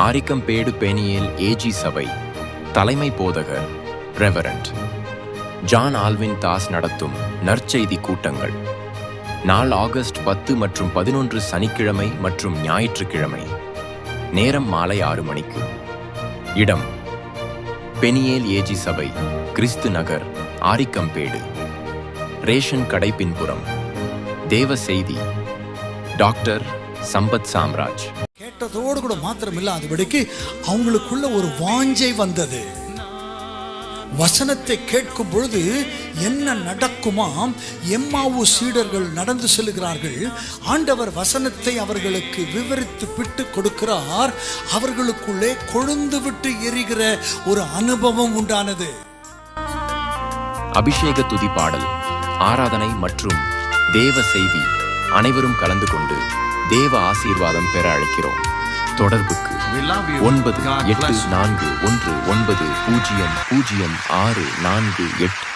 Arikkampedu Peniel AG சபை தலைமை போதகர் ரெவரண்ட் ஜான் ஆல்வின் தாஸ் நடத்தும் நற்செய்தி கூட்டங்கள். நாள் ஆகஸ்ட் 10 மற்றும் 11 சனிக்கிழமை மற்றும் ஞாயிற்றுக்கிழமை. நேரம் மாலை 6 மணிக்கு. இடம் பெனியேல் ஏஜி சபை, கிறிஸ்து நகர், ஆரிக்கம்பேடு. ரேஷன் கடை பின்புறம். தேவ செய்தி டாக்டர் சம்பத் சாம்ராஜ். கேட்டதோடு கூட மாத்திரம் இல்லாதபடிக்கு அவங்களுக்குள்ள ஒரு வாஞ்சை வந்தது. வசனத்தை கேட்கும் பொழுது என்ன நடக்குமாம்? எம்மாவு சீடர்கள் நடந்து செல்கிறார்கள். ஆண்டவர் வசனத்தை அவர்களுக்கு விவரித்து விட்டு கொடுக்கிறார். அவர்களுக்குள்ளே கொழுந்து விட்டு எரிகிற ஒரு அனுபவம் உண்டானது. அபிஷேக துதி பாடல், ஆராதனை மற்றும் தேவ செய்தி அனைவரும் கலந்து கொண்டு தேவ ஆசீர்வாதம் பெற அழைக்கிறோம். தொடர்புக்கு 9841100648.